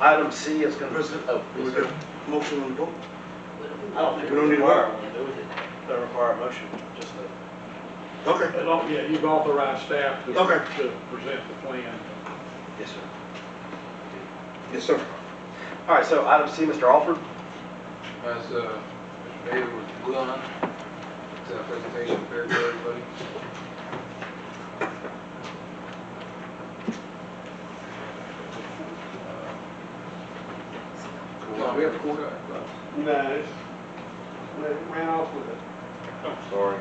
Item C is going to... President, oh, we yes, got sir. a motion on the vote? I don't think we don't need to require vote? one, do we? Don't require a motion, just a... Okay. Yeah, you've authorized staff to Okay. present the plan. Yes, sir. Yes, sir. All right, so item C, Mr. Alford. As Mr. David was blue on, it's a presentation fair to everybody. No, we have a quarter. No, ran off with it. Oh, sorry.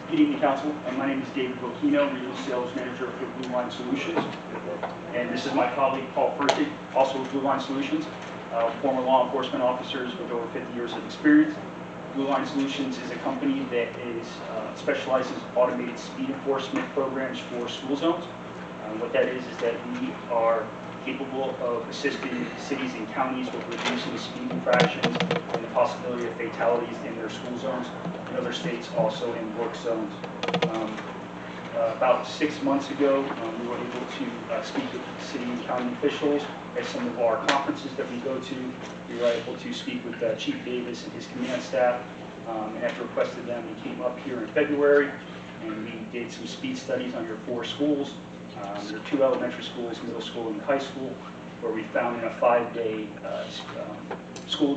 Good evening, Council. My name is David Bocchino, Regional Sales Manager for Blue Line Solutions. And this is my colleague, Paul Furtick, also with Blue Line Solutions, former law enforcement officers with over 50 years of experience. Blue Line Solutions is a company that specializes in automated speed enforcement programs for school zones. What that is that we are capable of assisting cities and counties with reducing speed infractions and the possibility of fatalities in their school zones, and other states also in work zones. About 6 months ago, we were able to speak with city and county officials at some of our conferences that we go to. We were able to speak with Chief Davis and his command staff, and after requested them, we came up here in February, and we did some speed studies on your 4 schools. There are 2 elementary schools, middle school and high school, where we found in a 5-day school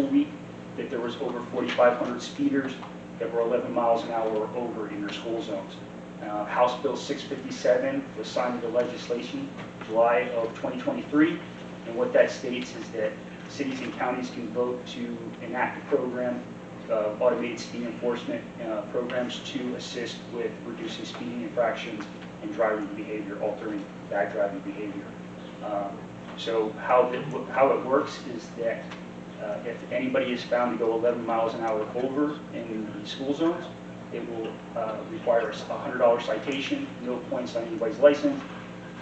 week that there was over 4,500 speeders that were 11 miles an hour or over in their school zones. House Bill 657 was signed into legislation July of 2023, and what that states is that cities and counties can vote to enact a program of automated speed enforcement programs to assist with reducing speeding infractions and driving behavior, altering bad driving behavior. So how it works is that if anybody is found to go 11 miles an hour over in the school zones, it will require a $100 citation, no points on anybody's license.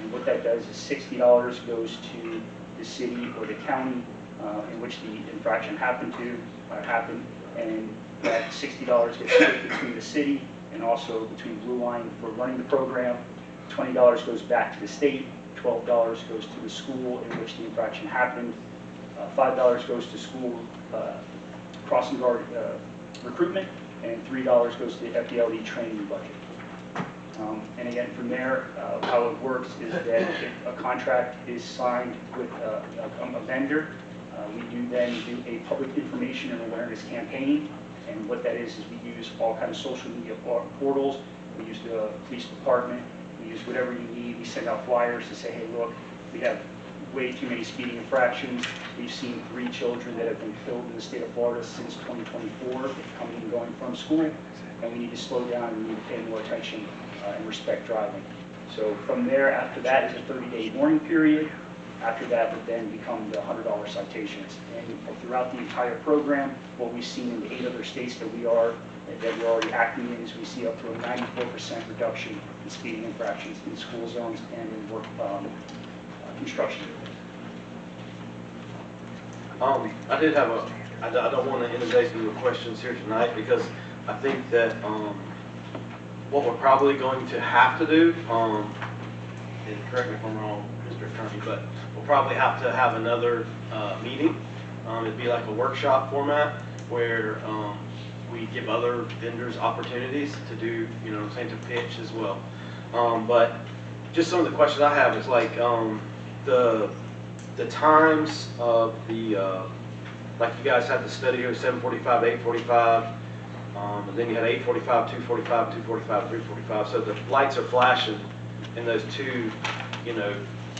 And what that does is $60 goes to the city or the county in which the infraction happened, and that $60 gets split between the city and also between Blue Line for running the program. $20 goes back to the state, $12 goes to the school in which the infraction happened, $5 goes to school crossing guard recruitment, and $3 goes to the FDLE training budget. And again, from there, how it works is that if a contract is signed with a vendor, we do then do a public information and awareness campaign. And what that is we use all kinds of social media portals. We use the police department. We use whatever you need. We send out flyers to say, hey, look, we have way too many speeding infractions. We've seen 3 children that have been killed in the state of Florida since 2024, coming and going from school, and we need to slow down and we need to pay more attention and respect driving. So from there, after that is a 30-day warning period. After that would then become the $100 citations. And throughout the entire program, what we've seen in the 8 other states that we're already acting in is we see up to a 94% reduction in speeding infractions in school zones and in work construction. I did have I don't want to inundate you with questions here tonight because I think that what we're probably going to have to do, and correct me if I'm wrong, Mr. Attorney, but we'll probably have to have another meeting. It'd be like a workshop format where we give other vendors opportunities to do, you know what I'm saying, to pitch as well. But just some of the questions I have is like the times of the, like you guys had the study here, 7:45 to 8:45, and then you had 8:45, 2:45, 2:45, 3:45. So the lights are flashing in those 2, you know,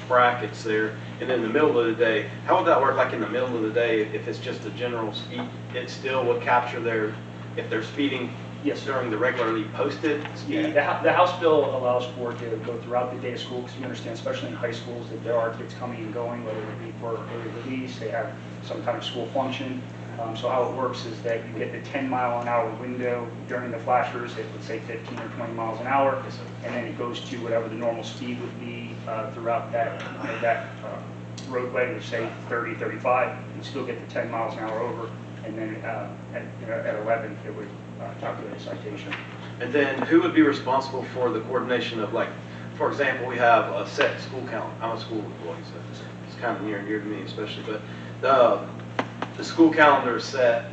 brackets there. And in the middle of the day, how would that work? Like in the middle of the day, if it's just a general speed, it still would capture their, if they're speeding. Yes, during the regularly posted speed? Yeah, the House bill allows for it to go throughout the day of school, because you understand, especially in high schools, that there are kids coming and going, whether it be for early release, they have some kind of school function. So how it works is that you get the 10-mile-an-hour window during the flashers at, let's say, 15 or 20 miles an hour, and then it goes to whatever the normal speed would be throughout that roadway, let's say 30, 35, you still get the 10 miles an hour over, and then at 11, it would calculate a citation. And then who would be responsible for the coordination of like for example, we have a set school calendar. I'm a school employee, so it's kind of near and dear to me especially, but the school calendar is set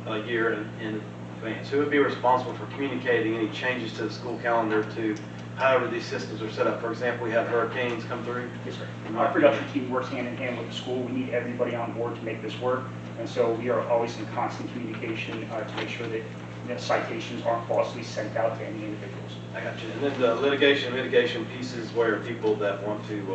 a year in advance. Who would be responsible for communicating any changes to the school calendar to however these systems are set up? For example, we have hurricanes come through. Yes, sir. Our production team works hand in hand with the school. We need everybody on board to make this work. And so we are always in constant communication to make sure that citations aren't falsely sent out to any individuals. I got you. And then the litigation mitigation pieces where people that want to, I don't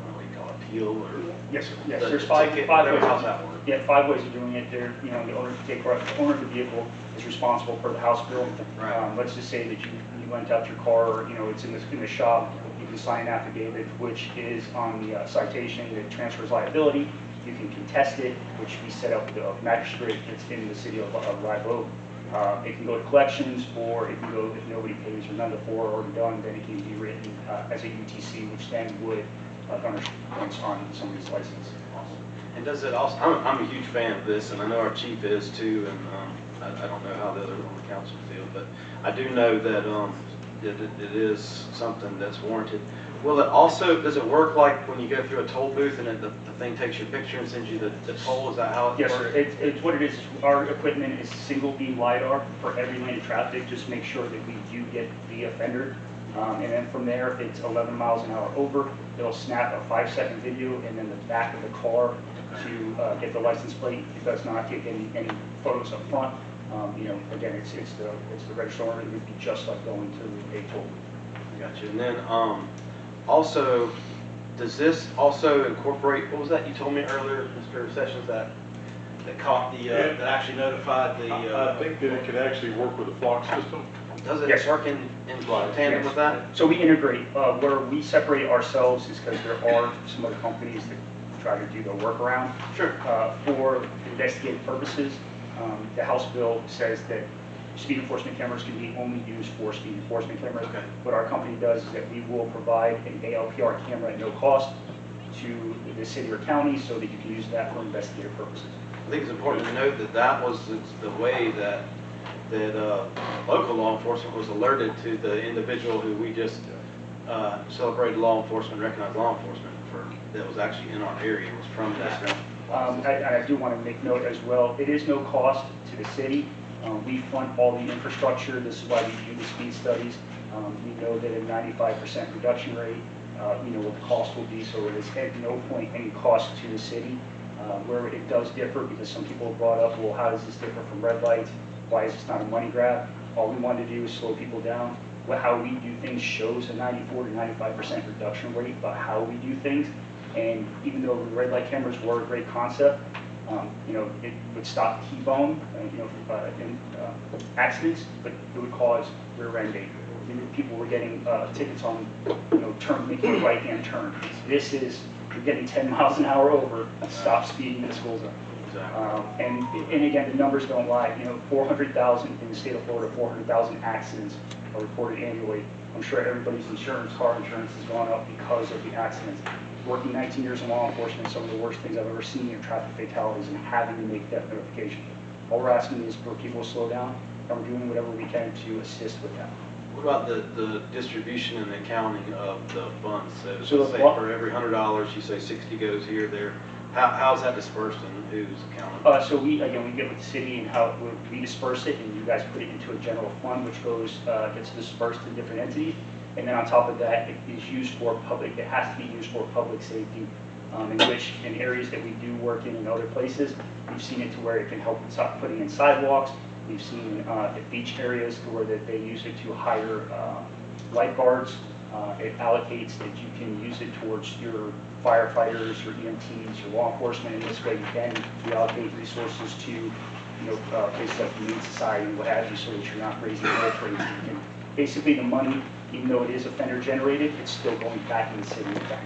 know what you call it, appeal or. Yes, sir. Yes, the there's five ticket, ways. whatever, how's that work? Yeah, 5 ways of doing it. There, the owner of the vehicle is responsible for the House bill. Right. Let's just say that you lent out your car, or, it's in the shop. You can sign an affidavit, which is on the citation that transfers liability. You can contest it, which we set up with a magistrate that's in the city of Live Oak. It can go to collections, or it can go, if nobody pays or none of the 4 are already done, then it can be written as a UTC, which then would garnish points on somebody's license. Awesome. And does it also, I'm a huge fan of this, and I know our chief is too, and I don't know how the others on the council feel, but I do know that it is something that's warranted. Will it also, does it work like when you go through a toll booth and the thing takes your picture and sends you the toll? Is that how it Yes, works? sir. It's what it is. Our equipment is single beam LiDAR for every lane of traffic, just make sure that we do get the offender. And then from there, if it's 11 miles an hour over, it'll snap a 5-second video, and then the back of the car to get the license plate. It does not take any photos up front. Again, it's the register. It would be just like going to a toll booth. Gotcha. And then also, does this also incorporate, what was that you told me earlier, Mr. Sessions, that caught the, that actually notified the? I think that it could actually work with the flock system. Does it Yes. work in tandem with that? So we integrate. Where we separate ourselves is because there are some other companies that try to do the workaround. Sure. For investigative purposes, the House bill says that speed enforcement cameras can be only used for speed enforcement cameras. Okay. What our company does is that we will provide an ALPR camera at no cost to the city or county so that you can use that for investigative purposes. I think it's important to note that that was the way that local law enforcement was alerted to the individual who we just celebrated law enforcement, recognized law enforcement for, that was actually in our area, was from that. I do want to make note as well, it is no cost to the city. We fund all the infrastructure. This is why we do the speed studies. We know that a 95% reduction rate, we know what the cost will be, so it is at no point any cost to the city. Where it does differ, because some people have brought up, well, how does this differ from red lights? Why is this not a money grab? All we want to do is slow people down. How we do things shows a 94 to 95% reduction rate about how we do things. And even though the red light cameras were a great concept, it would stop T-bone, accidents, but it would cause rear-ending. People were getting tickets on, making a right-hand turn. This is, you're getting 10 miles an hour over, stop speeding in the school zone. Exactly. And again, the numbers don't lie. 400,000 in the state of Florida, 400,000 accidents are reported annually. I'm sure everybody's car insurance has gone up because of the accidents. Working 19 years in law enforcement, some of the worst things I've ever seen are traffic fatalities and having to make death notification. All we're asking is for people to slow down, and we're doing whatever we can to assist with that. What about the distribution and accounting of the funds? So let's the say for every $100, you say 60 goes here, there. How's that dispersed and who's accounting? So we get with the city and how we disperse it, and you guys put it into a general fund, which gets dispersed to different entities. And then on top of that, it is used for public, it has to be used for public safety, in areas that we do work in other places. We've seen it to where it can help with putting in sidewalks. We've seen at beach areas to where they use it to hire lifeguards. It allocates that you can use it towards your firefighters, your EMTs, your law enforcement. In this way, you can reallocate resources to places like Humane Society and what have you, so that you're not raising health rates. And basically, the money, even though it is offender generated, it's still going back in the city and back.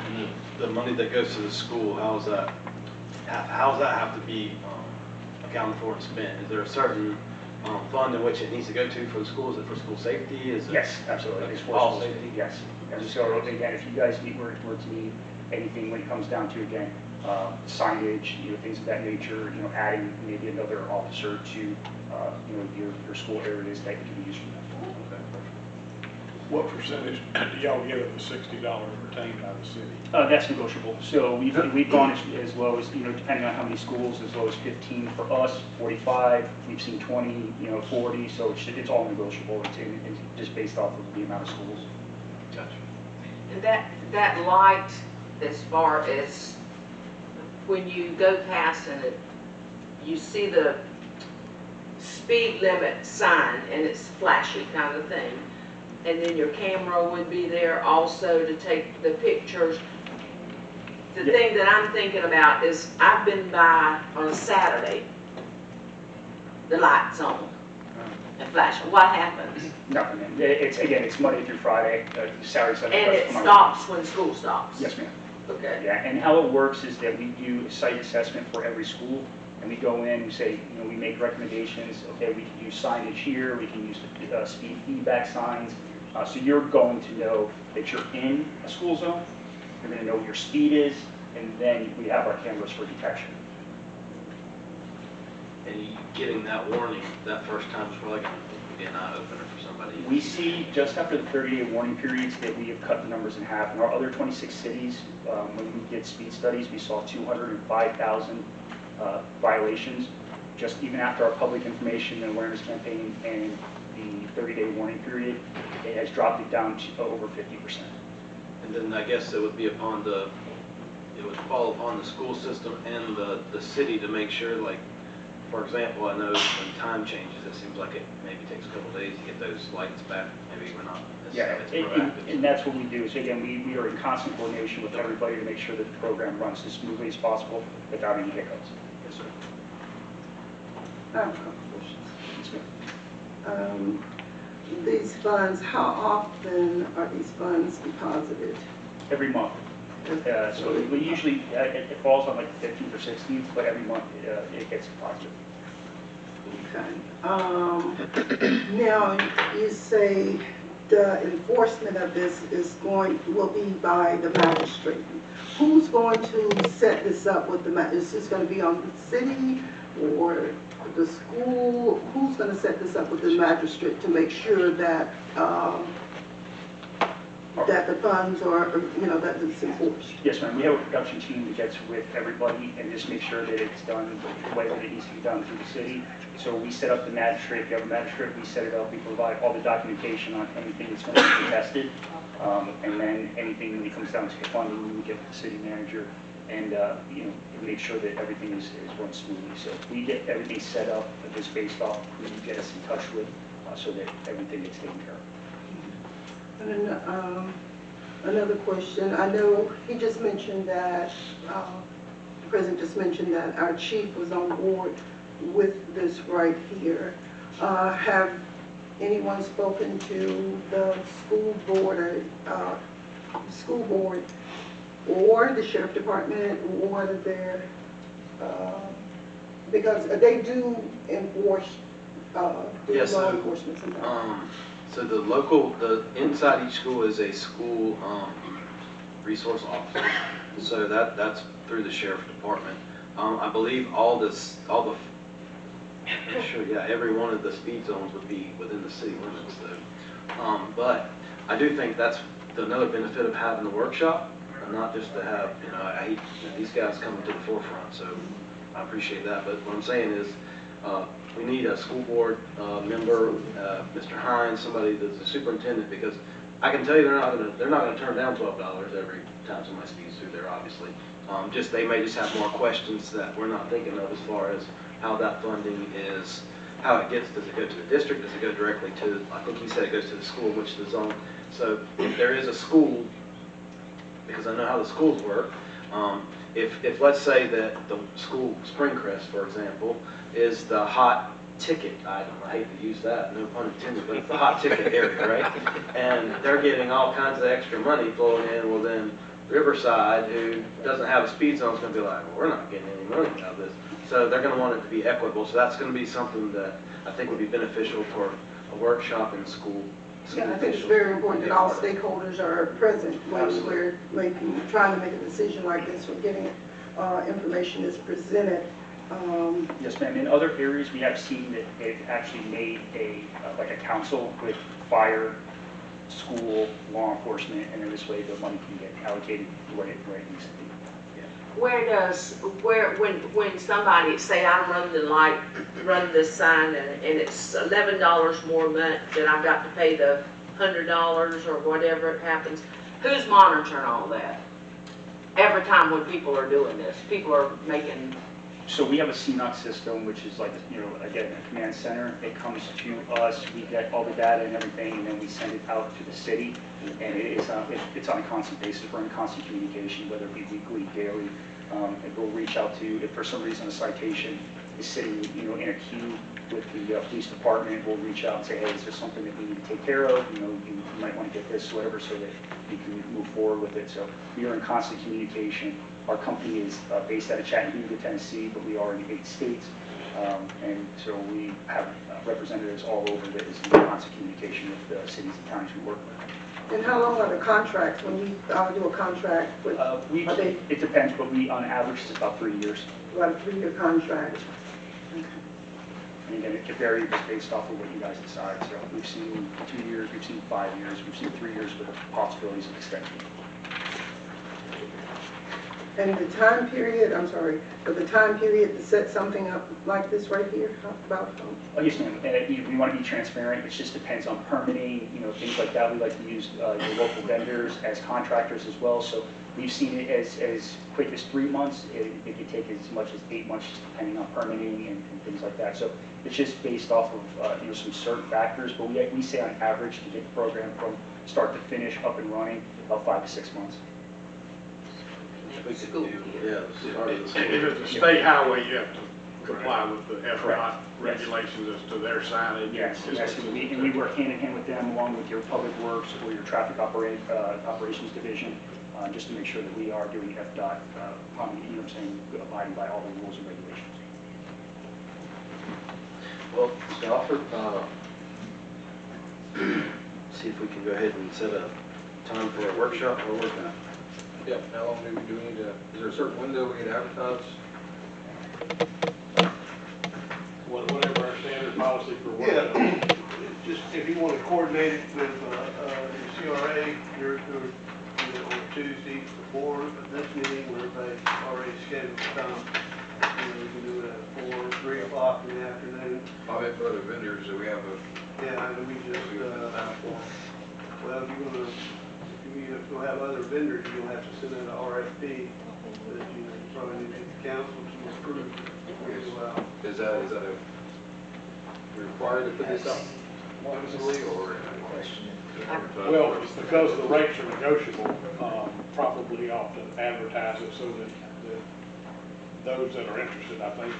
And the money that goes to the school, how's that have to be accounted for and spent? Is there a certain fund in which it needs to go to for the school? Is it for school safety? Is it? Yes, absolutely. It's for All school safety? safety. Yes. So again, if you guys were to need anything when it comes down to, again, signage, things of that nature, adding maybe another officer to, your school areas that you can use for that. Okay, perfect. What percentage do y'all get of the $60 retained by the city? That's negotiable. So we've gone as low as, depending on how many schools, as low as 15 for us, 45. We've seen 20, 40. So it's all negotiable. It's just based off of the amount of schools. Gotcha. And that light, as far as when you go past and you see the speed limit sign and it's flashy kind of thing, and then your camera would be there also to take the pictures. The thing that I'm thinking about is I've been by on a Saturday, the light's on and flashing. What happens? Nothing. It's Monday through Friday, Saturday, Sunday. And it stops when school stops? Yes, ma'am. Okay. Yeah, and how it works is that we do a site assessment for every school, and we go in and say, we make recommendations. Okay, we can use signage here, we can use speed feedback signs. So you're going to know that you're in a school zone, you're going to know what your speed is, and then we have our cameras for detection. And you getting that warning that first time is probably going to be an eye-opener for somebody. We see just after the 30-day warning periods that we have cut the numbers in half. In our other 26 cities, when we did speed studies, we saw 205,000 violations. Just even after our public information and awareness campaign and the 30-day warning period, it has dropped it down to over 50%. And then I guess it would be it would fall upon the school system and the city to make sure, like, for example, I know when time changes, it seems like it maybe takes a couple of days to get those lights back. Maybe we're not necessarily proactive. And that's what we do. So again, we are in constant coordination with everybody to make sure that the program runs as smoothly as possible without any hiccups. Yes, sir. I have a couple questions. Yes, ma'am. These funds, how often are these funds deposited? Every month. So we usually, it falls on like the 15th or 16th, but every month it gets deposited. Okay. Now, you say the enforcement of this will be by the magistrate. Who's going to set this up with the magistrate? Is this going to be on the city or the school? Who's going to set this up with the magistrate to make sure that that the funds are, that it's enforced? Yes, ma'am. We have a production team that gets with everybody and just make sure that it's done the way that it needs to be done through the city. So we set up the magistrate. If you have a magistrate, we set it up. We provide all the documentation on anything that's going to be contested. And then anything when it comes down to the funding, we get the city manager and, make sure that everything is run smoothly. So we get everything set up just based off who you get us in touch with so that everything gets taken care of. And then another question. I know he just mentioned that, the president just mentioned that our chief was on board with this right here. Have anyone spoken to the school board or the sheriff department or their, because they do enforce, Yes, law so, enforcement sometimes. So inside each school is a school resource officer. So that's through the sheriff department. I believe every one of the speed zones would be within the city limits though. But I do think that's another benefit of having the workshop, and not just to have, I hate these guys coming to the forefront, so I appreciate that. But what I'm saying is, we need a school board member, Mr. Hines, somebody that's a superintendent, because I can tell you they're not going to turn down $12 every time somebody speeds through there, obviously. They may just have more questions that we're not thinking of as far as how that funding is, how it gets. Does it go to the district? Does it go directly to, I think he said it goes to the school, which is the zone. So if there is a school, because I know how the schools work, if let's say that the school Springcrest, for example, is the hot ticket item, I hate to use that, no pun intended, but it's the hot ticket area, right? And they're getting all kinds of extra money flowing in, well then Riverside, who doesn't have a speed zone, is going to be like, well, we're not getting any money out of this. So they're going to want it to be equitable. So that's going to be something that I think would be beneficial for a workshop in school. Yeah, I think it's very important that all stakeholders are present when Absolutely. we're trying to make a decision like this, or getting information is presented. Yes, ma'am. In other areas, we have seen that they've actually made like a council with fire, school, law enforcement, and then this way the money can get allocated where it needs to be. When somebody, say I run this sign and it's $11 more a month, then I've got to pay the $100 or whatever it happens, who's monitoring all that? Every time when people are doing this, people are making, So we have a CNOC system, which is like, again, a command center. It comes to us, we get all the data and everything, and then we send it out to the city. And it's on a constant basis. We're in constant communication, whether it be weekly, daily. And we'll reach out to, if for some reason a citation is sitting, in a queue with the police department, we'll reach out and say, hey, is this something that we need to take care of? You might want to get this, whatever, so that you can move forward with it. So we are in constant communication. Our company is based out of Chattanooga, Tennessee, but we are in 8 states. And so we have representatives all over that is in constant communication with the cities and counties we work with. And how long are the contracts when we do a contract with, are they It depends, but on average, it's about 3 years. about a 3-year contract? And again, it can vary just based off of what you guys decide. So we've seen 2 years, we've seen 5 years, we've seen 3 years with possibilities of extension. And the time period, I'm sorry, but the time period to set something up like this right here, about, Oh, yes, ma'am. And we want to be transparent. It just depends on permitting, things like that. We like to use your local vendors as contractors as well. So we've seen it as quick as 3 months. It can take as much as 8 months, just depending on permitting and things like that. So it's just based off of some certain factors. But we say on average to get the program from start to finish up and running about 5 to 6 months. school year. Yeah, start of the If school. it's a state highway, you have to comply with the FDOT Correct. regulations as to their signage. Yes, and we work hand in hand with them along with your public works or your traffic operations division, just to make sure that we are doing FDOT, abiding by all the rules and regulations. Well, Mr. Alford, see if we can go ahead and set a time for a workshop or a workout. Yep, how long do we need to, is there a certain window we need to advertise? Whatever our standard policy for work. Yeah. Just if you want to coordinate it with your CRA, you're on Tuesday before this meeting, where everybody's already scheduled to come. We can do it at 4, 3 o'clock in the afternoon. I'll have other vendors that we have a, Yeah, and we just, we have a time for. well, if you're gonna have other vendors, you'll have to send out an RFP that you probably need to get the council to approve as well. Is that a, required to put this out noticeably or? Well, because the rates are negotiable, probably ought to advertise it so that those that are interested, I think,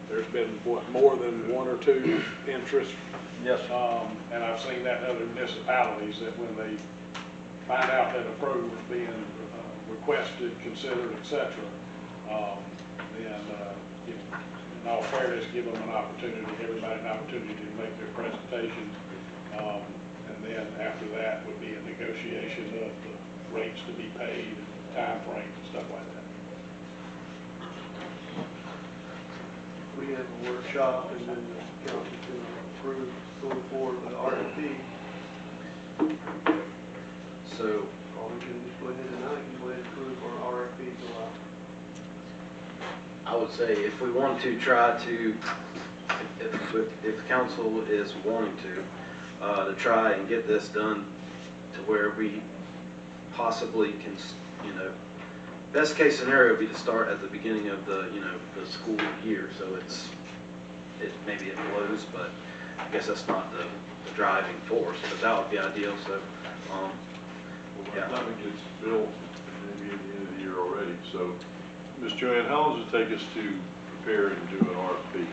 there's been, more than 1 or 2 interests. Yes. And I've seen that in other municipalities, that when they find out that a program is being requested, considered, et cetera, then, in all fairness, give them an opportunity, everybody an opportunity to make their presentation. And then after that would be a negotiation of the rates to be paid, and time frames and stuff like that. We have a workshop and then the council can approve going forward with the RFP. So, Or we can just go ahead tonight and go ahead and approve our RFP go out. I would say if we want to try to, if council is wanting to try and get this done to where we possibly can, best case scenario would be to start at the beginning of the the school year, so maybe it blows, but I guess that's not the driving force, but that would be ideal. So, By the time it gets built, maybe at the end of the year already. So, Ms. Joanne, how long does it take us to prepare and do an RFP?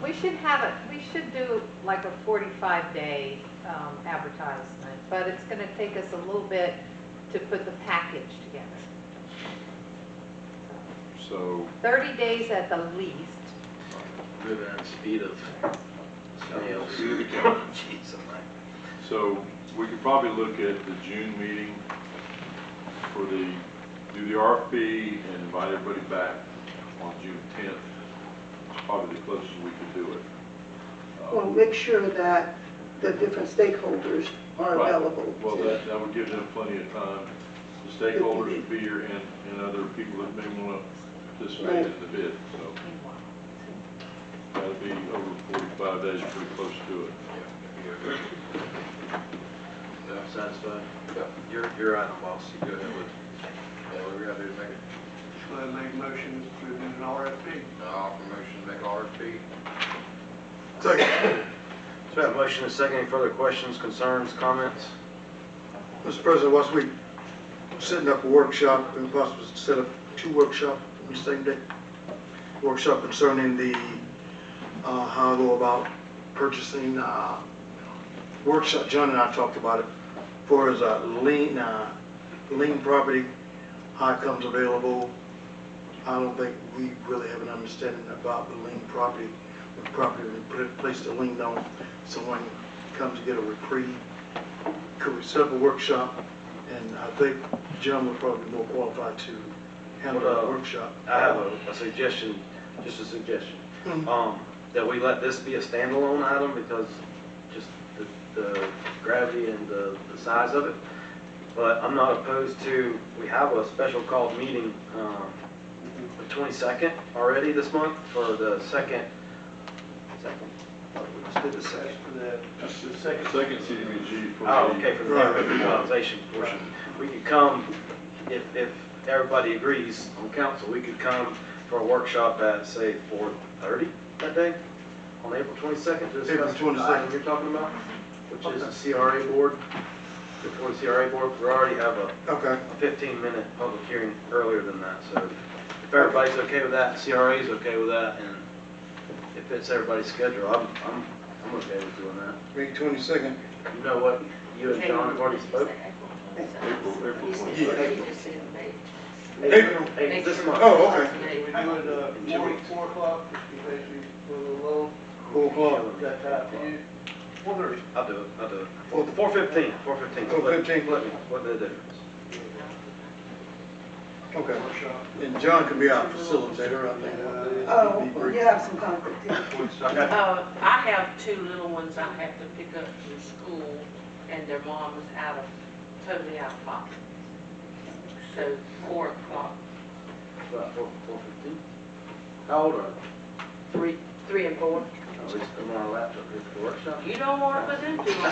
We should do like a 45-day advertisement, but it's going to take us a little bit to put the package together. So, 30 days at the least. moving at the speed of snails. Jeez, I'm like, so we could probably look at the June meeting for do the RFP and invite everybody back on June 10th. It's probably the closest we could do it. Well, make sure that the different stakeholders are Right. available. Well, to- that would give them plenty of time. The stakeholders would be here and other people that may want to participate in the bid, so. That'll be over 45 days, pretty close to it. Satisfied? Yeah. You're item, boss. You go ahead with, what we gotta do to make it, Go ahead and make a motion to do an RFP. offer motion to make RFP. Second. So we have a motion and a second. Any further questions, concerns, comments? Mr. President, whilst we setting up a workshop, and possibly set up 2 workshops on the same day. Workshop concerning the, how to go about purchasing, workshop, John and I talked about it, for as a lien property, how it comes available. I don't think we really have an understanding about the lien property, when property we place the lien on, someone comes to get a reprieve. Could we set up a workshop? And I think John would probably be more qualified to handle Well, a workshop. I have a suggestion, just a suggestion. Mhm. That we let this be a standalone item because just the gravity and the size of it. But I'm not opposed to, we have a special called meeting, the 22nd already this month for the second, oh, we just did the second. That's the second. Second CDBG for the. Oh, okay, for the Right. revitalization portion. We could come, if everybody agrees on council, we could come for a workshop at, say, 4:30 that day, on April 22nd, to discuss April the 22nd. item you're talking about, which is the CRA board. Before the CRA board, we already have a Okay. 15-minute public hearing earlier than that, so if everybody's okay with that, CRA's okay with that, and if it's everybody's schedule, I'm okay with doing that. May 22nd. You know what, you and John have already spoke? April 22nd. April. This month. Oh, okay. I would, 4 o'clock, just in case you go a little low. 4 o'clock. That time for you? 4:30. I'll do it. 4:15. 4:15. What the difference? Okay. Workshop. And John can be our facilitator, I think. Oh, you have some conflict here. I have 2 little ones I have to pick up from school, and their mom is totally out of pocket. So 4 o'clock, About 4:15. How old are they? 3 and 4. At least put them on our laptop here for the workshop. You don't want to put them 2 on